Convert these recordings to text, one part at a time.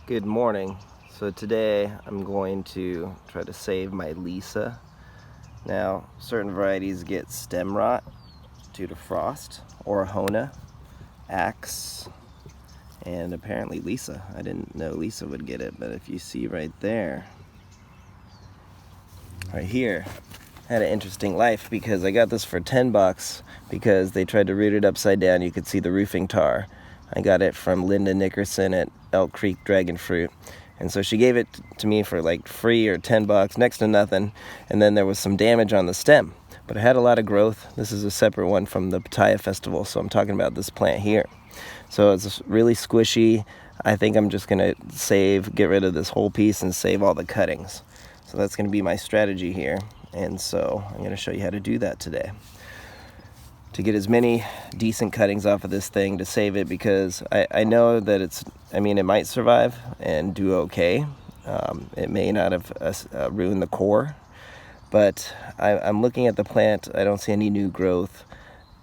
Good morning. So today I'm going to try to save my Lisa. Now, certain varieties get stem rot due to frost, Orahona, Axe, and apparently Lisa. I didn't know Lisa would get it, but if you see right there, right here, had an interesting life because I got this for $10 because they tried to root it upside down. You could see the roofing tar. I got it from Linda Nickerson at Elk Creek Dragon Fruit. And so she gave it to me for like free or $10, next to nothing. And then there was some damage on the stem, but it had a lot of growth. This is a separate one from the Pattaya Festival, so I'm talking about this plant here. So it's really squishy. I think I'm just gonna get rid of this whole piece and save all the cuttings. So that's gonna be my strategy here. And so I'm gonna show you how to do that today, to get as many decent cuttings off of this thing to save it, because I know that it might survive and do okay. It may not have ruined the core, but I'm looking at the plant. I don't see any new growth,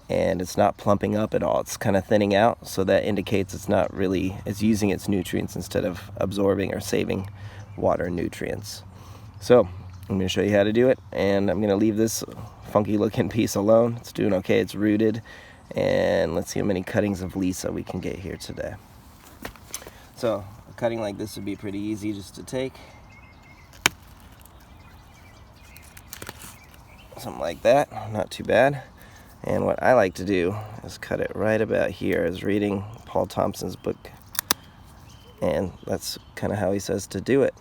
and it's not plumping up at all. It's kind of thinning out, so that indicates it's using its nutrients instead of absorbing or saving water nutrients. So I'm going to show you how to do it, and I'm going to leave this funky looking piece alone. It's doing okay, it's rooted, and let's see how many cuttings of Lisa we can get here today. So a cutting like this would be pretty easy just to take. Something like that, not too bad. And what I like to do is cut it right about here. I was reading Paul Thompson's book, and that's kind of how he says to do it.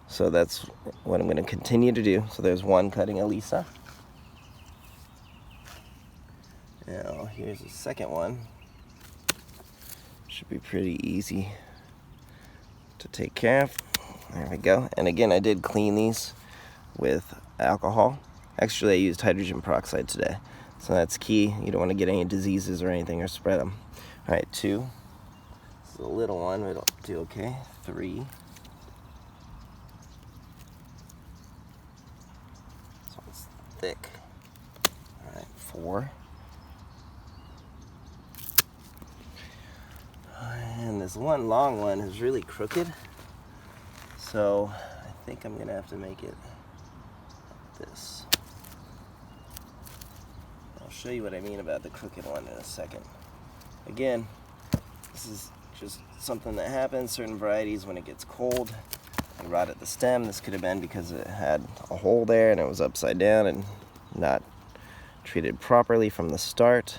So that's what I'm going to continue to do. So there's one cutting of Lisa. Now here's the second one. Should be pretty easy to take care of. There we go. And again, I did clean these with alcohol. Actually, I used hydrogen peroxide today. So that's key. You don't want to get any diseases or anything or spread them. All right, 2. This is a little one, but it'll do okay. 3. This one's thick. All right, 4. And this one long one is really crooked, so I think I'm gonna have to make it like this. I'll show you what I mean about the crooked one in a second. Again, this is just something that happens. Certain varieties, when it gets cold, they rot at the stem. This could have been because it had a hole there and it was upside down and not treated properly from the start.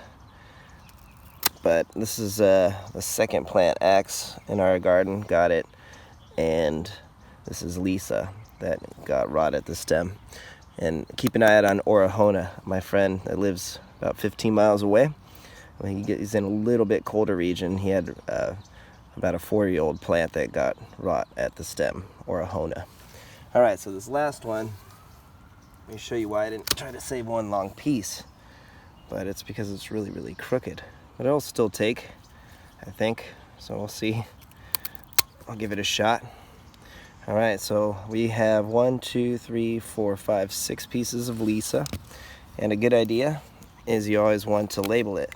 But this is the second plant, Axe, in our garden, got it, and this is Lisa that got rot at the stem. And keep an eye out on Orahona, my friend that lives about 15 miles away. When he's in a little bit colder region, he had about a 4-year-old plant that got rot at the stem, Orahona. All right, so this last one, let me show you why I didn't try to save one long piece, but it's because it's really, really crooked. But it'll still take, I think, so we'll see. I'll give it a shot. All right, so we have 1, 2, 3, 4, 5, 6 pieces of Lisa, and a good idea is you always want to label it,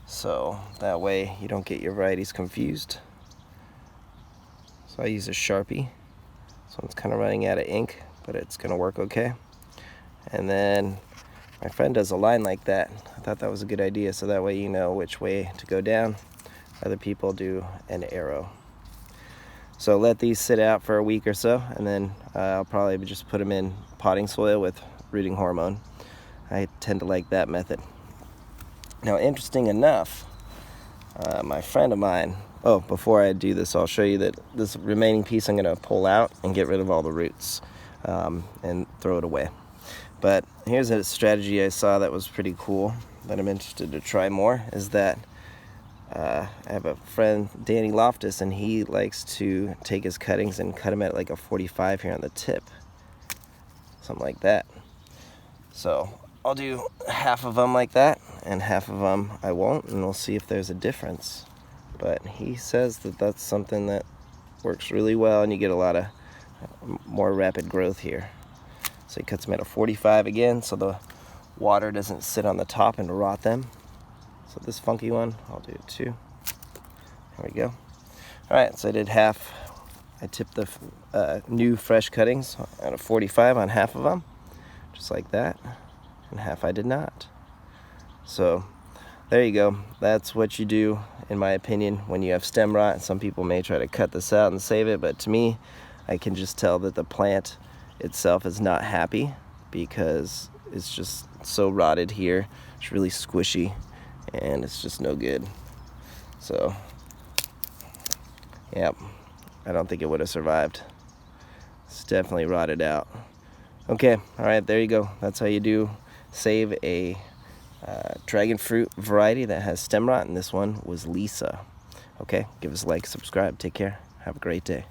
so that way you don't get your varieties confused. So I use a Sharpie. This one's kind of running out of ink, but it's gonna work okay. And then my friend does a line like that. I thought that was a good idea, so that way you know which way to go down. Other people do an arrow. So let these sit out for a week or so, and then I'll probably just put them in potting soil with rooting hormone. I tend to like that method. Now, interesting enough, my friend of mine, before I do this, I'll show you that this remaining piece I'm gonna pull out and get rid of all the roots and throw it away. But here's a strategy I saw that was pretty cool that I'm interested to try more, is that I have a friend, Danny Loftus, and he likes to take his cuttings and cut them at like a 45 here on the tip. Something like that. So I'll do half of them like that, and half of them I won't, and we'll see if there's a difference. But he says that that's something that works really well, and you get a lot of more rapid growth here. So he cuts them at a 45 again, so the water doesn't sit on the top and rot them. So this funky one, I'll do it too. There we go. Alright, so I did half. I tipped the new fresh cuttings out of 45 on half of them, just like that, and half I did not. So there you go. That's what you do, in my opinion, when you have stem rot. Some people may try to cut this out and save it, but to me, I can just tell that the plant itself is not happy because it's just so rotted here. It's really squishy and it's just no good. So yeah, I don't think it would have survived. It's definitely rotted out. Okay, all right, there you go. That's how you do save a dragon fruit variety that has stem rot, and this one was Lisa. Okay, give us a like, subscribe, take care, have a great day.